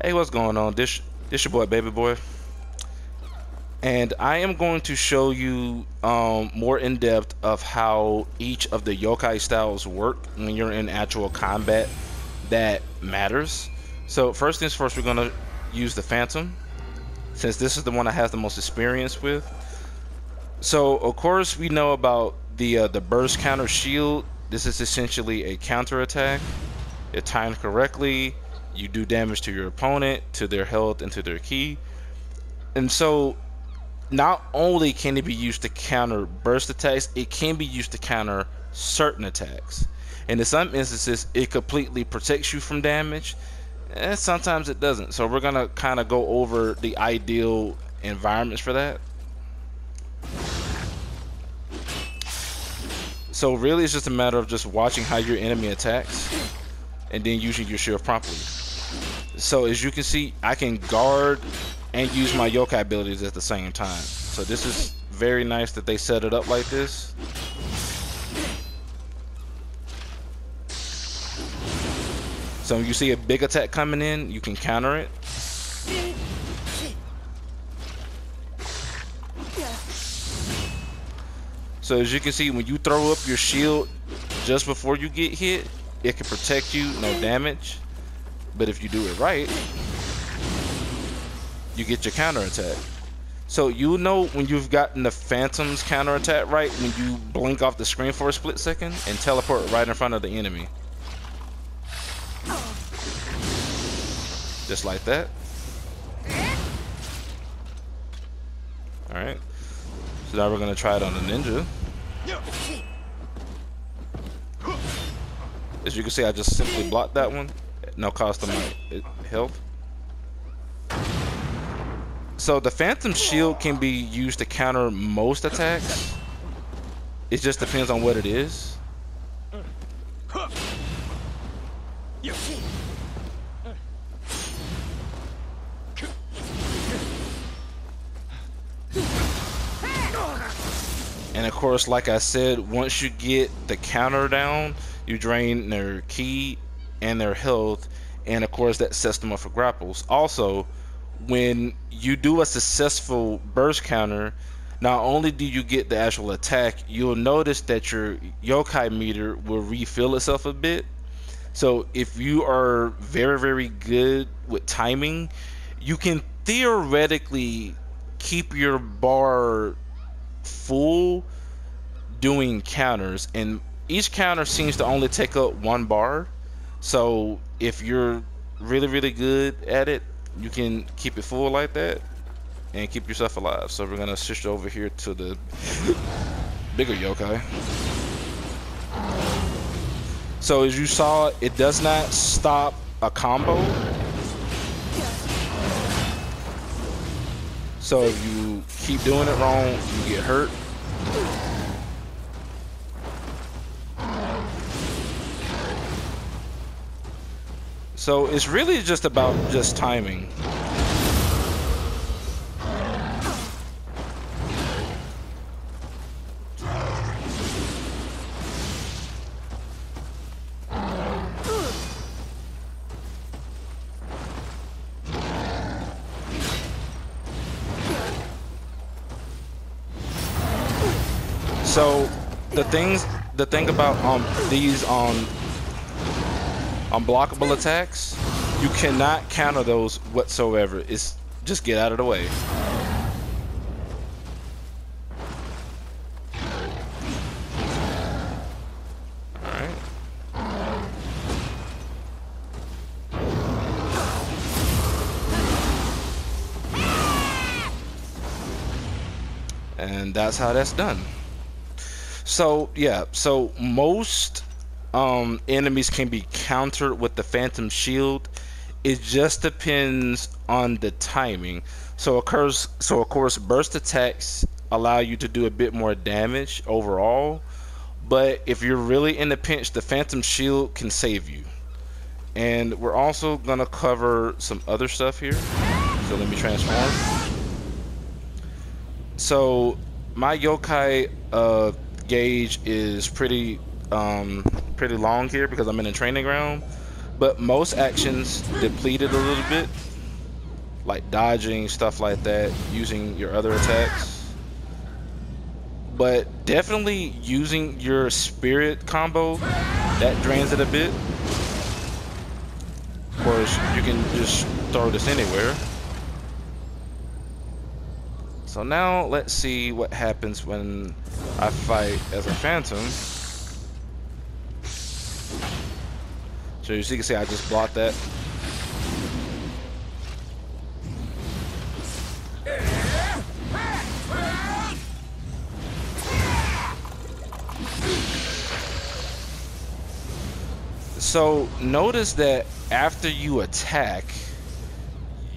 Hey, what's going on? This your boy, Baby Boy, and I am going to show you more in depth of how each of the yokai styles work when you're in actual combat that matters. So first things first, we're gonna use the Phantom, since this is the one I have the most experience with. So of course we know about the burst counter shield. This is essentially a counter attack. If timed correctly, you do damage to your opponent, to their health, and to their ki. And so not only can it be used to counter burst attacks, it can be used to counter certain attacks. And in some instances, it completely protects you from damage, and sometimes it doesn't. So we're gonna kind of go over the ideal environments for that. So really, it's just a matter of just watching how your enemy attacks, and then using your shield promptly. So as you can see, I can guard and use my yokai abilities at the same time. So this is very nice that they set it up like this. So when you see a big attack coming in, you can counter it. So as you can see, when you throw up your shield just before you get hit, it can protect you, no damage. But if you do it right, you get your counter attack. So you know when you've gotten the Phantom's counter attack right when you blink off the screen for a split second and teleport right in front of the enemy. Just like that. Alright. So now we're gonna try it on the ninja. As you can see, I just simply blocked that one. No cost of my health. So the Phantom Shield can be used to counter most attacks. It just depends on what it is. And of course, like I said, once you get the counter down, you drain their ki and their health, and of course that sets them up for grapples. Also, when you do a successful burst counter, not only do you get the actual attack, you'll notice that your yokai meter will refill itself a bit. So if you are very good with timing, you can theoretically keep your bar full doing counters, and each counter seems to only take up one bar. So if you're really good at it, you can keep it full like that and keep yourself alive. So we're gonna switch over here to the bigger yokai. So as you saw, it does not stop a combo. So if you keep doing it wrong, you get hurt. So it's really just about just timing. So the thing about these unblockable attacks, you cannot counter those whatsoever. It's just get out of the way. Alright. And that's how that's done. So yeah, so most enemies can be countered with the Phantom Shield. It just depends on the timing. So of course burst attacks allow you to do a bit more damage overall, but if you're really in a pinch, the Phantom Shield can save you. And we're also gonna cover some other stuff here. So let me transform. So my yokai gauge is pretty long here because I'm in a training ground, but most actions deplete it a little bit. like dodging, stuff like that, using your other attacks. But definitely using your spirit combo, that drains it a bit. Of course, you can just throw this anywhere. So now let's see what happens when I fight as a phantom. So as you can see, I just blocked that. So notice that after you attack,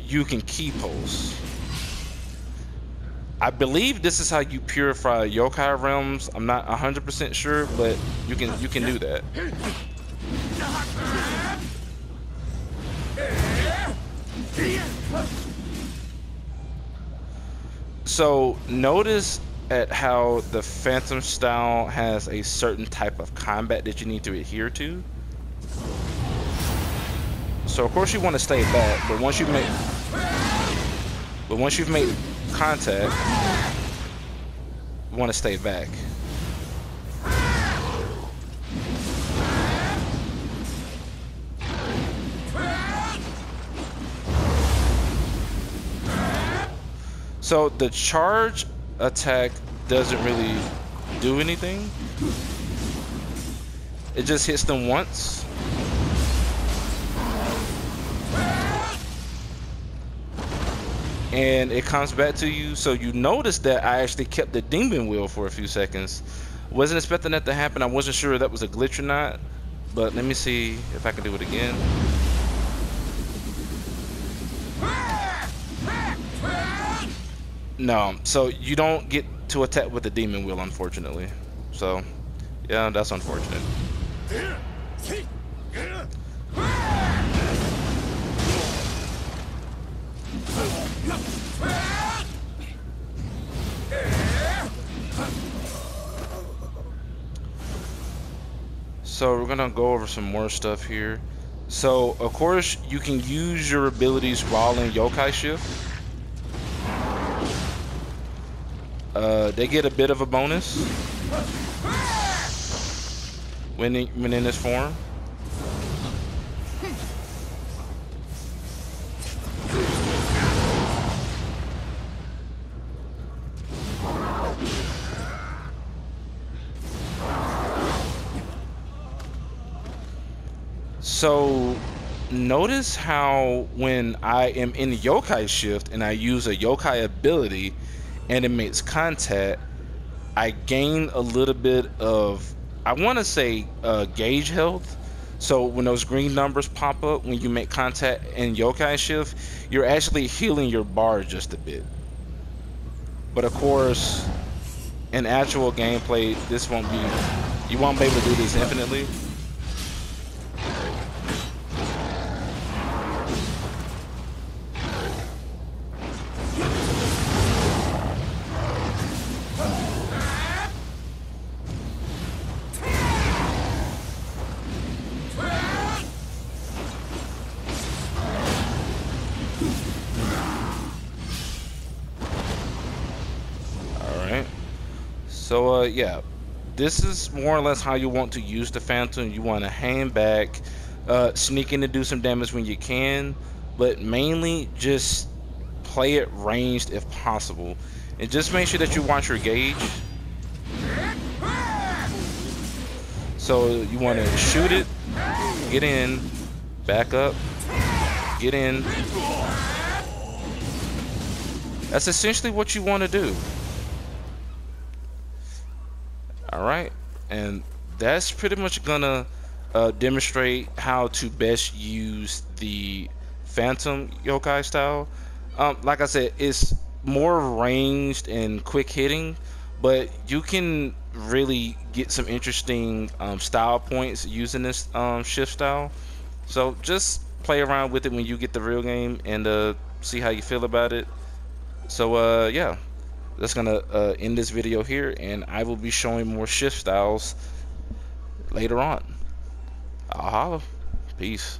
you can key pose. I believe this is how you purify yokai realms. I'm not 100% sure, but you can do that. So notice at how the Phantom style has a certain type of combat that you need to adhere to. So of course you want to stay back, but once you've made contact, you want to stay back. So the charge attack doesn't really do anything. It just hits them once. And it comes back to you. So you notice that I actually kept the demon wheel for a few seconds. Wasn't expecting that to happen. I wasn't sure if that was a glitch or not. But let me see if I can do it again. No, so you don't get to attack with the demon wheel, unfortunately. So, yeah, that's unfortunate. So we're gonna go over some more stuff here. So of course you can use your abilities while in yokai shift. They get a bit of a bonus when in this form. So notice how when I am in yokai shift and I use a yokai ability and it makes contact, I gain a little bit of, I want to say, gauge health. So when those green numbers pop up when you make contact in yokai shift, you're actually healing your bar just a bit. But of course, in actual gameplay, this won't be, you won't be able to do this infinitely. So yeah, this is more or less how you want to use the Phantom. You want to hang back, sneak in to do some damage when you can, but mainly just play it ranged if possible. And just make sure that you watch your gauge. So you want to shoot it, get in, back up, get in. That's essentially what you want to do. Alright, and that's pretty much gonna demonstrate how to best use the Phantom yokai style. Like I said, it's more ranged and quick hitting, but you can really get some interesting style points using this shift style. So just play around with it when you get the real game and see how you feel about it. So yeah, that's gonna end this video here, and I will be showing more shift styles later on. I'll holla. Peace.